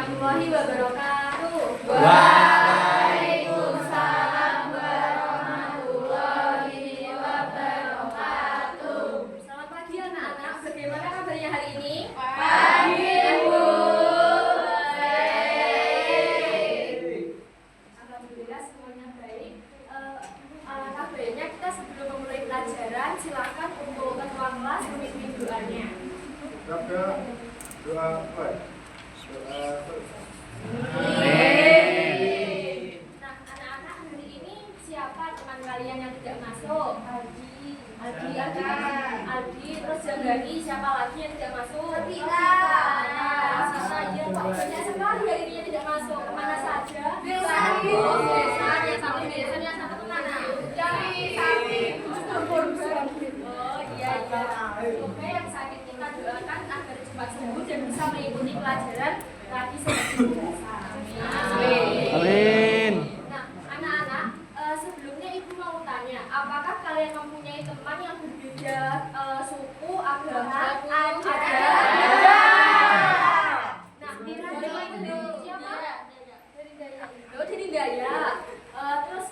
warahmatullahi wabarakatuh. Waalaikumsalam warahmatullahi wabarakatuh. Selamat pagi anak-anak. Bagaimana kabarnya hari ini? Pagi, Bu. Alhamdulillah semuanya baik. Alangkah baiknya kita sebelum memulai pelajaran silakan untuk ketua kelas memimpin doanya. Doa apa? Nah, anak-anak hari ini siapa teman kalian yang tidak masuk? Aldi, terus Janggani, siapa lagi yang tidak masuk? Sita. Sita, iya kok banyak sekali hari ini yang tidak masuk. Kemana saja? Besan. Oh, besan, yang satu besan, yang satu kemana? Sapi. Oh iya. Semoga yang sakit kita doakan agar cepat sembuh dan bisa mengikuti pelajaran lagi seperti biasa. Amin. Nah, anak-anak, sebelumnya ibu mau tanya, apakah kalian mempunyai teman yang berbeda suku, agama? Ada. Nah, kira-kira itu siapa? Dari Daya. Terus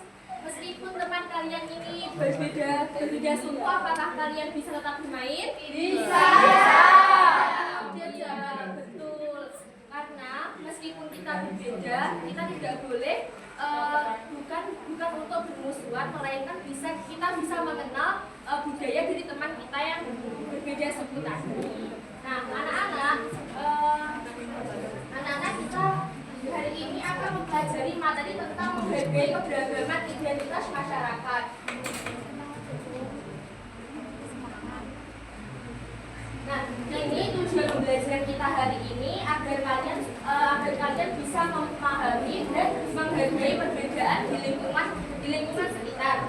meskipun teman kalian ini berbeda suku, apakah kalian bisa tetap bermain? Bisa. Betul. Karena meskipun kita berbeda, kita tidak boleh bukan untuk bermusuhan, melainkan kita bisa mengenal budaya dari teman kita yang berbeda suku tadi. Nah, anak-anak kita hari ini akan mempelajari materi tentang menghargai keberagaman identitas masyarakat. Nah, ini tujuan pembelajaran kita hari ini agar kalian bisa memahami dan menghargai perbedaan di lingkungan sekitar.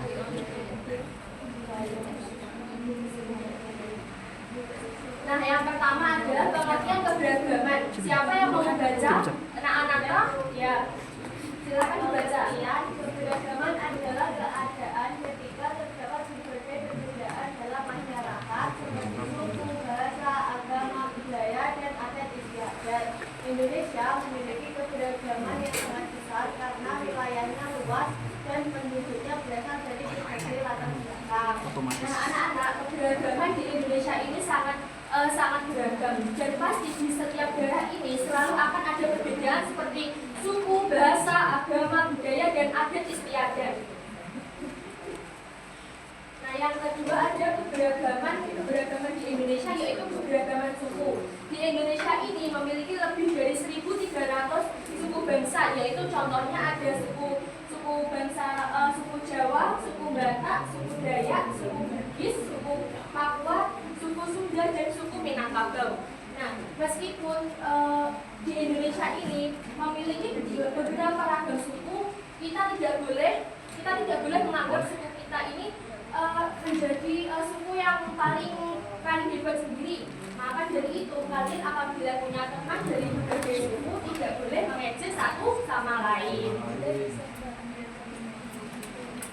Nah, yang pertama adalah pengertian keberagaman. Siapa yang mau membaca? Anak-anaknya? Ya. Silakan dibaca. Keberagaman adalah keadaan ketika terdapat berbagai perbedaan dalam masyarakat seperti suku, bahasa, agama, budaya, dan adat istiadat. Indonesia memiliki keberagaman yang sangat besar karena wilayahnya luas dan penduduknya berasal dari berbagai latar belakang. Nah, anak-anak, keberagaman di Indonesia ini sangat beragam, dan pasti di setiap daerah ini selalu akan ada perbedaan seperti suku, bahasa, agama, budaya, dan adat istiadat. Nah, yang kedua ada keberagaman di Indonesia, yaitu keberagaman suku. Di Indonesia ini memiliki lebih dari 1.300 suku bangsa, yaitu contohnya ada suku Jawa, suku Batak, suku Dayak, suku Bugis, suku Papua, suku Sunda, dan suku Minangkabau. Nah, meskipun di Indonesia ini memiliki beberapa ragam suku, kita tidak boleh menganggap suku kita ini menjadi suku yang paling hebat sendiri. Maka dari itu, kalian apabila punya teman dari berbagai suku tidak boleh mengejek satu sama lain.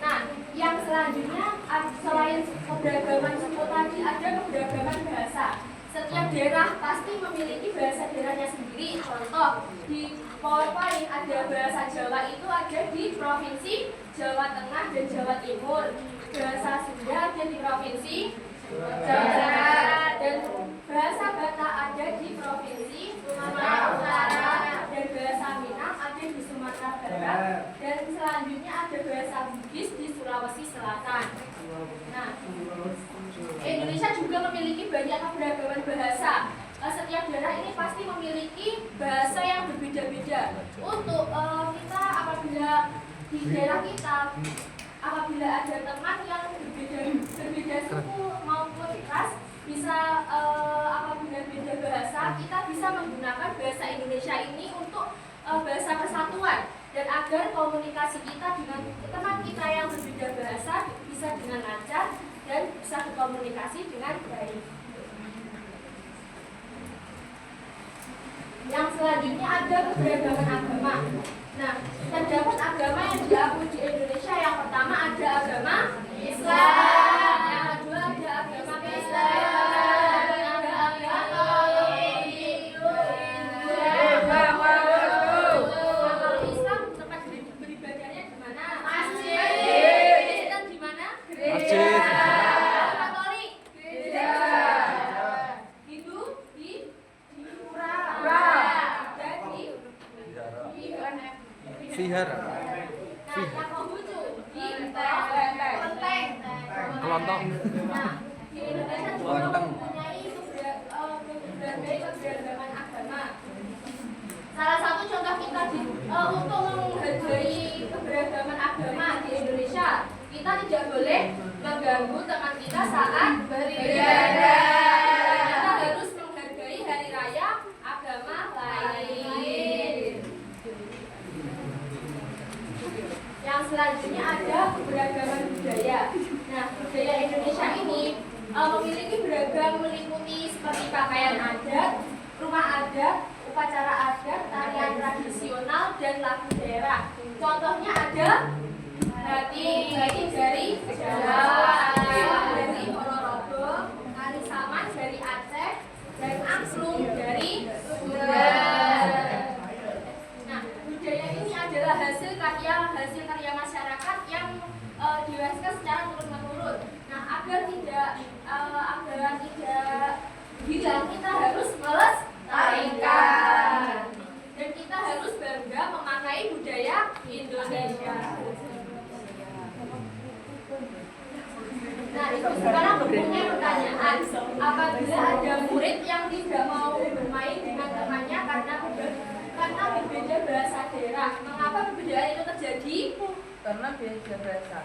Nah, yang selanjutnya selain keberagaman suku tadi ada keberagaman bahasa. Setiap daerah pasti memiliki bahasa daerahnya sendiri. Contoh, di PowerPoint ada bahasa Jawa itu ada di Provinsi Jawa Tengah dan Jawa Timur. Bahasa Sunda ada di Provinsi Jawa Barat, dan bahasa Batak ada di Provinsi Sumatera Utara, dan bahasa Minang ada di Sumatera Barat, dan selanjutnya ada bahasa Bugis di Sulawesi Selatan. Nah, Indonesia juga memiliki banyak keberagaman bahasa. Setiap daerah ini pasti memiliki bahasa yang berbeda-beda. Untuk kita apabila di daerah kita, apabila ada teman yang berbeda suku maupun ras, bisa apabila beda bahasa, kita bisa menggunakan bahasa Indonesia ini untuk bahasa persatuan, dan agar komunikasi kita dengan teman kita yang berbeda bahasa bisa dengan lancar dan bisa berkomunikasi dengan baik. Yang selanjutnya ada keberagaman agama. Nah, terdapat agama yang diakui di Indonesia. Yang pertama ada agama Islam, yang kedua ada agama Kristen, ada agama Katolik, Vihara. Nah, yang Konghucu di Kelenteng. Kelontong. Nah, di Indonesia juga mempunyai berbagai keberagaman agama. Salah satu contoh kita untuk menghargai keberagaman agama di Indonesia, kita tidak boleh mengganggu teman kita saat beribadah. Kita harus menghargai hari raya agama lain. Yang selanjutnya ada keberagaman budaya. Nah, budaya Indonesia ini memiliki beragam meliputi seperti pakaian adat, rumah adat, upacara adat, tarian tradisional, dan lagu daerah. Contohnya ada batik dari Jawa, dari Ponorogo, tari saman dari Aceh, dan angklung dari Sunda. Nah, budaya ini adalah hasil karya masyarakat yang diwariskan secara turun-menurun. Nah, agar tidak hilang, kita harus melestarikan, dan kita harus bangga memakai budaya Indonesia. Nah, itu sekarang punya pertanyaan. Apabila ada murid yang tidak mau bermain dengan temannya karena berbeda bahasa daerah, mengapa perbedaan itu terjadi? Karena beda bahasa.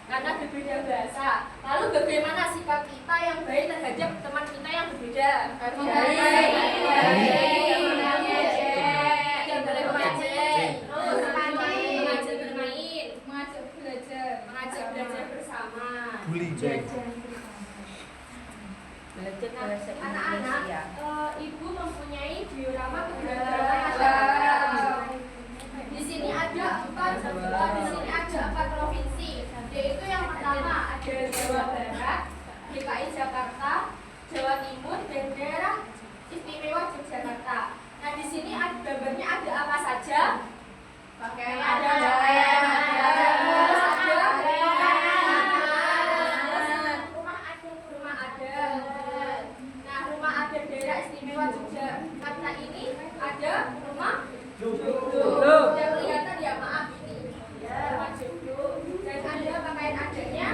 Karena berbeda bahasa. Lalu bagaimana sikap kita yang baik terhadap teman kita yang berbeda? Baik. Yang boleh mengajak. Terus mengajak bermain, mengajak belajar bersama. Belajar Anak-anak, ibu mempunyai diorama keberagaman masyarakat. Di sini ada empat provinsi, yaitu yang pertama ada Jawa Barat, DKI Jakarta, Jawa Timur, dan daerah istimewa Yogyakarta. Nah, di sini gambarnya ada apa saja? Rumah adat daerah istimewa Yogyakarta ini ada rumah joglo. Yang kelihatan ya, maaf ini rumah joglo. Dan ada pakaian adatnya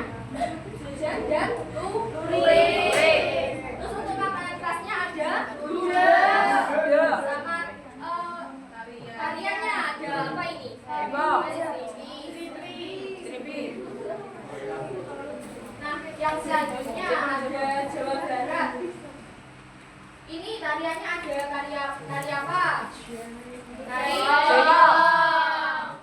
hujan dan lurik. Terus untuk makanan khasnya ada gudeg. Sama tariannya ada apa ini? Stripi. Nah, yang selanjutnya ada Jawa Barat. Ini tariannya ada tari apa? Tari Jawa.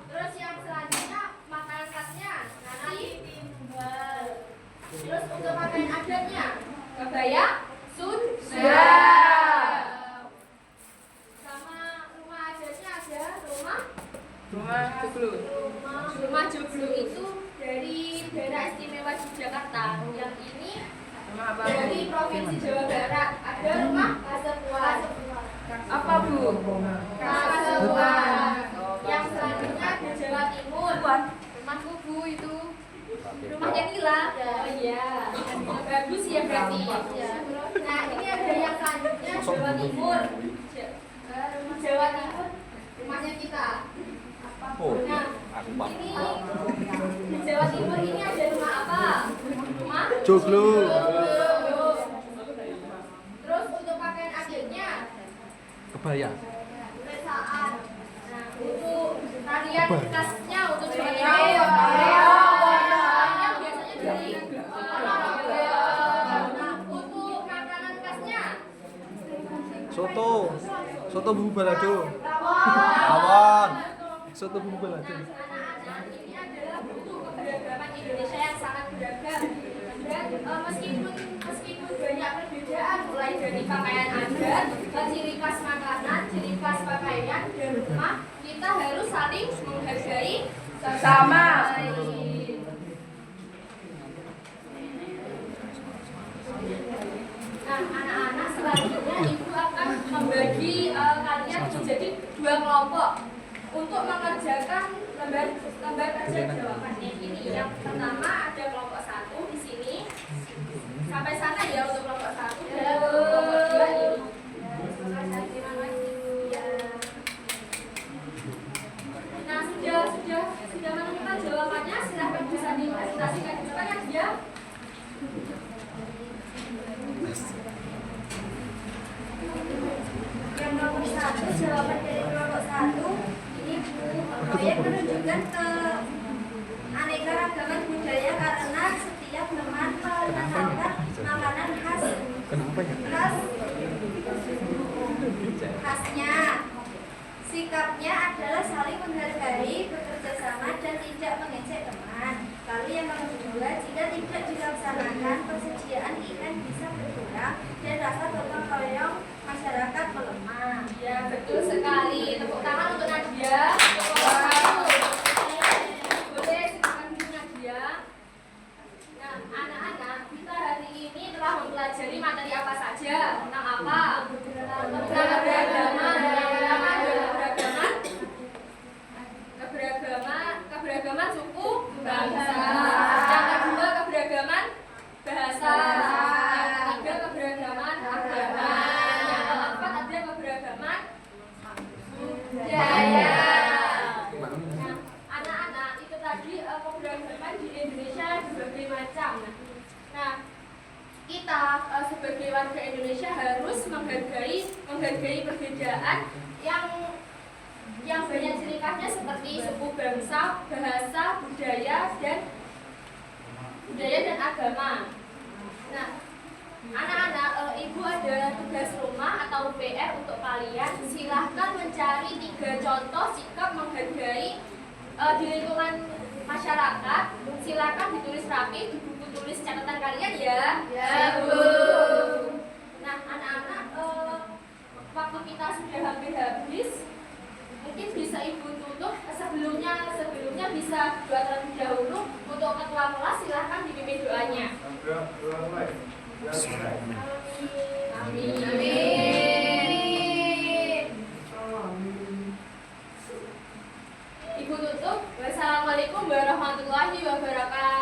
Terus yang selanjutnya makanan khasnya nasi timbal. Terus untuk pakaian adatnya kebaya Sunda. Sama rumah adatnya ada rumah joglo itu dari daerah istimewa Yogyakarta. Yang ini dari provinsi Jawa Barat ada rumah Kasepuan. Apa, Bu? Kasepuan. Yang selanjutnya ada Jawa Timur. Rumahku, Bu, itu. Rumahnya Nila. Oh iya. Bagus ya berarti. Nah, ini ada yang selanjutnya Jawa Timur. Jawa Timur rumahnya kita. Nah, ini di Jawa Timur ini ada rumah apa? Rumah Joglo. Terus untuk pakaian adatnya Kebaya. pesaan. Nah, untuk tarian khasnya untuk Jawa Timur. Tarian biasanya dari untuk makanan khasnya Soto bumbu balado. Rawon. Soto bumbu balado. Anak-anak, ini adalah bentuk keberagaman Indonesia yang sangat beragam. Dan meskipun banyak perbedaan, mulai dari pakaian adat, ciri khas makanan, ciri khas pakaian, dan rumah, kita harus saling menghargai Sama. Nah, anak-anak, selanjutnya ibu akan membagi kalian menjadi 2 kelompok untuk mengerjakan lembar kerja jawabannya ini. Yang pertama ada kelompok 1 di sini. Sampai sana ya untuk kelompok 1 dan kelompok 2 ini. Nah, sudah satu jawaban dari kelompok satu ini Bu. Proyek menunjukkan ke anekaragaman budaya karena setiap teman menawarkan makanan khas Kenapa ya? khasnya. Sikapnya adalah saling menghargai, bekerja sama dan tidak mengejek teman. Lalu yang kedua, jika tidak dilaksanakan, persediaan ikan bisa berkurang dan rasa gotong royong masyarakat melemah. Ya, betul sekali. Tepuk tangan untuk Nadia. Boleh silakan Bu Nadia. Nah, anak-anak, kita hari ini telah mempelajari materi apa saja? Tentang apa? Tentang keberagaman. Yang pertama adalah keberagaman suku bangsa. Yang kedua keberagaman bahasa. Yang ketiga keberagaman agama. Yang keempat ada keberagaman budaya. Nah, anak-anak itu tadi keberagaman di Indonesia berbagai macam. Nah, kita sebagai warga Indonesia harus menghargai perbedaan yang banyak ciri khasnya seperti suku bangsa, bahasa, budaya dan agama. Nah, anak-anak, ibu ada tugas rumah atau PR untuk kalian. Silahkan mencari 3 contoh sikap menghargai di lingkungan masyarakat. Silahkan ditulis rapi di buku tulis catatan kalian ya. Ya, Bu. Nah, anak-anak, waktu kita sudah hampir habis. Mungkin bisa ibu tutup sebelumnya bisa doa terlebih dahulu untuk ketua kelas. Silahkan dipimpin doanya. Amin. Amin. Ibu tutup. Wassalamualaikum warahmatullahi wabarakatuh.